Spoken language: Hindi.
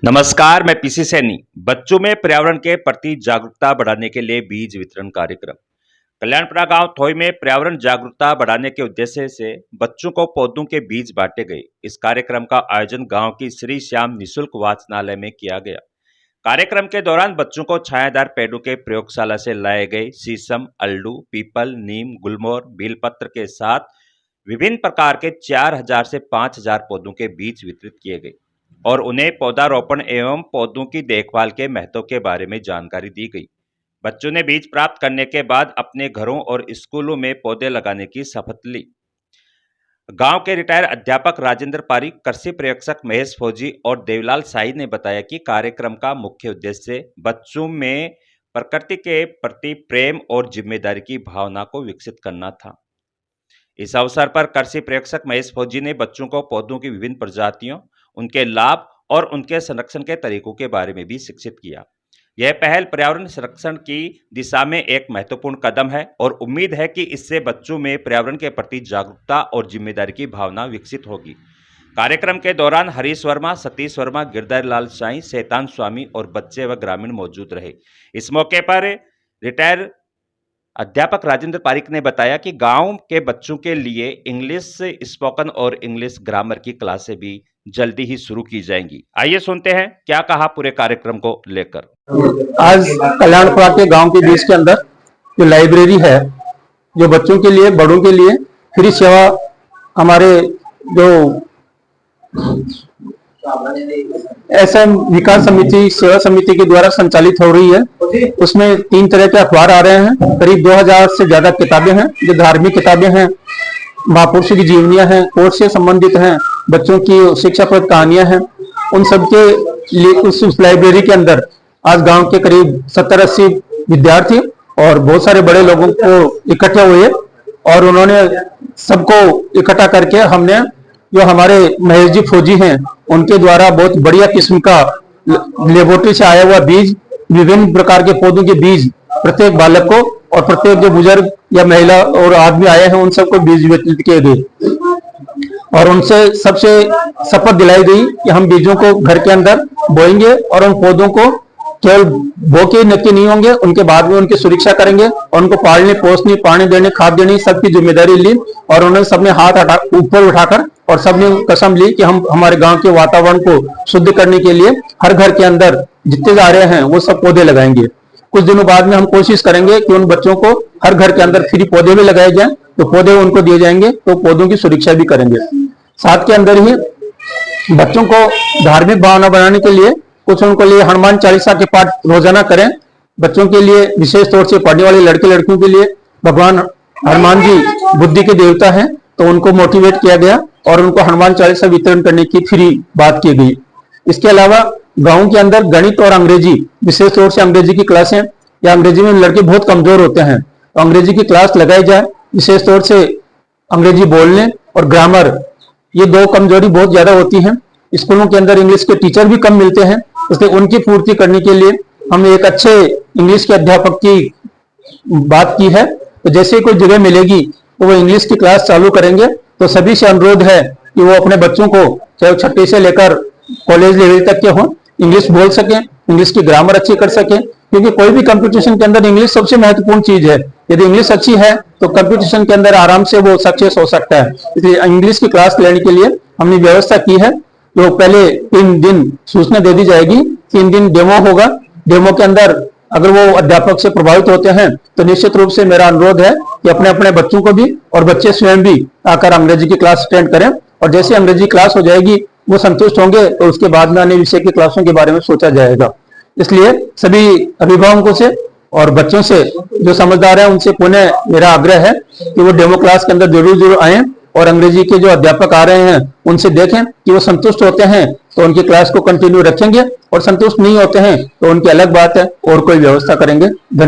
नमस्कार, मैं पीसी सैनी। बच्चों में पर्यावरण के प्रति जागरूकता बढ़ाने के लिए बीज वितरण कार्यक्रम। कल्याणपुरा गांव थोई में पर्यावरण जागरूकता बढ़ाने के उद्देश्य से बच्चों को पौधों के बीज बांटे गए। इस कार्यक्रम का आयोजन गांव की श्री श्याम निःशुल्क वाचनालय में किया गया। कार्यक्रम के दौरान बच्चों को छायादार पेड़ों के प्रयोगशाला से लाए गए शीशम, अल्डू, पीपल, नीम, गुलमोहर, बेलपत्र के साथ विभिन्न प्रकार के 4000 से 5000 पौधों के बीज वितरित किए गए और उन्हें पौधारोपण एवं पौधों की देखभाल के महत्व के बारे में जानकारी दी गई। बच्चों ने बीज प्राप्त करने के बाद अपने घरों और स्कूलों में पौधे लगाने की शपथ ली। गांव के रिटायर अध्यापक राजेंद्र पारीक, कृषि पर्यवेक्षक महेश फौजी और देवलाल शाही ने बताया कि कार्यक्रम का मुख्य उद्देश्य बच्चों में प्रकृति के प्रति प्रेम और जिम्मेदारी की भावना को विकसित करना था। इस अवसर पर कृषि पर्यवेक्षक महेश फौजी ने बच्चों को पौधों की विभिन्न प्रजातियों, उनके लाभ और उनके संरक्षण के तरीकों के बारे में भी शिक्षित किया। यह पहल पर्यावरण संरक्षण की दिशा में एक महत्वपूर्ण कदम है और उम्मीद है कि इससे बच्चों में पर्यावरण के प्रति जागरूकता और जिम्मेदारी की भावना विकसित होगी। कार्यक्रम के दौरान हरीश वर्मा, सतीश वर्मा, गिरधर लाल साई, शैतान स्वामी और बच्चे व ग्रामीण मौजूद रहे। इस मौके पर रिटायर अध्यापक राजेंद्र पारीक ने बताया कि गांव के बच्चों के लिए इंग्लिश स्पोकन और इंग्लिश ग्रामर की क्लासें भी जल्दी ही शुरू की जाएंगी। आइए सुनते हैं क्या कहा पूरे कार्यक्रम को लेकर। आज कल्याणपुरा के गांव के बीच के अंदर जो लाइब्रेरी है, जो बच्चों के लिए, बड़ों के लिए फ्री सेवा हमारे जो एसएम विकास समिति, सेवा समिति के द्वारा संचालित हो रही है। उसमें 3 तरह के अखबार आ रहे हैं। करीब 2000 से ज्यादा किताबें हैं, जो धार्मिक किताबें हैं, महापुरुषों की जीवनियां हैं, कोर्स से संबंधित हैं, बच्चों की शिक्षाप्रद कहानियां हैं। उन सब के लिए उस लाइब्रेरी के अंदर आज गांव के करीब 70-80 विद्यार्थी और बहुत सारे बड़े लोगों को इकट्ठे हुए और उन्होंने सबको इकट्ठा करके हमने जो हमारे महेश जी फौजी हैं उनके द्वारा बहुत बढ़िया किस्म का लेबोरेटरी से आया हुआ बीज, विभिन्न प्रकार के पौधों के बीज प्रत्येक बालक को और प्रत्येक जो बुजुर्ग या महिला और आदमी आए हैं उन सबको बीज वितरित किए गए और उनसे सबसे शपथ दिलाई गई कि हम बीजों को घर के अंदर बोएंगे और उन पौधों को केवल बो के नक्की नहीं होंगे, उनके बाद में उनकी सुरक्षा करेंगे और उनको पालने, पोसने, पानी देने, खाद देने सबकी जिम्मेदारी ली और उन्होंने सबने हाथ ऊपर उठाकर और सबने कसम ली कि हम हमारे गांव के वातावरण को शुद्ध करने के लिए हर घर के अंदर जितने जा रहे हैं वो सब पौधे लगाएंगे। कुछ दिनों बाद में हम कोशिश करेंगे कि उन बच्चों को हर घर के अंदर फ्री पौधे भी लगाए जाएं, तो पौधे उनको दिए जाएंगे, तो पौधों की सुरक्षा भी करेंगे। साथ के अंदर ही बच्चों को धार्मिक भावना बनाने के लिए कुछ उनको लिए हनुमान चालीसा के पाठ रोजाना करें। बच्चों के लिए विशेष तौर से पढ़ने वाले लड़के लड़कियों के लिए भगवान हनुमान जी बुद्धि के देवता हैं, तो उनको मोटिवेट किया गया और उनको हनुमान चालीसा वितरण करने की फ्री बात की गई। इसके अलावा गांव के अंदर गणित और अंग्रेजी, विशेष तौर से अंग्रेजी की क्लासें, या अंग्रेजी में लड़के बहुत कमजोर होते हैं तो अंग्रेजी की क्लास लगाई जाए। विशेष तौर से अंग्रेजी बोलने और ग्रामर, ये 2 कमजोरी बहुत ज्यादा होती हैं। स्कूलों के अंदर इंग्लिश के टीचर भी कम मिलते हैं, इसलिए उनकी पूर्ति करने के लिए हमने एक अच्छे इंग्लिश के अध्यापक की बात की है। तो जैसे कोई जगह मिलेगी तो वो इंग्लिश की क्लास चालू करेंगे। तो सभी से अनुरोध है कि वो अपने बच्चों को चाहे छठी से लेकर कॉलेज लेवल तक के हों, इंग्लिश बोल सकें, इंग्लिश की ग्रामर अच्छी कर सकें, क्योंकि कोई भी कंपटीशन के अंदर इंग्लिश सबसे महत्वपूर्ण चीज है। यदि इंग्लिश अच्छी है तो कंपटीशन के अंदर आराम से वो सक्सेस हो सकता है। इसलिए इंग्लिश की क्लास लेने के लिए हमने व्यवस्था की है। तो पहले 3 दिन सूचना दे दी जाएगी, 3 दिन डेमो होगा। डेमो के अंदर अगर वो अध्यापक से प्रभावित होते हैं तो निश्चित रूप से मेरा अनुरोध है कि अपने अपने बच्चों को भी और बच्चे स्वयं भी आकर अंग्रेजी की क्लास अटेंड करें और जैसे अंग्रेजी क्लास हो जाएगी वो संतुष्ट होंगे तो उसके बाद में अन्य विषय की क्लासों के बारे में सोचा जाएगा। इसलिए सभी अभिभावकों से और बच्चों से जो समझदार है उनसे पुनः मेरा आग्रह है कि वो डेमो क्लास के अंदर जरूर आए और अंग्रेजी के जो अध्यापक आ रहे हैं उनसे देखें कि वो संतुष्ट होते हैं तो उनकी क्लास को कंटिन्यू रखेंगे और संतुष्ट नहीं होते हैं तो उनकी अलग बात है और कोई व्यवस्था करेंगे। धन्यवाद।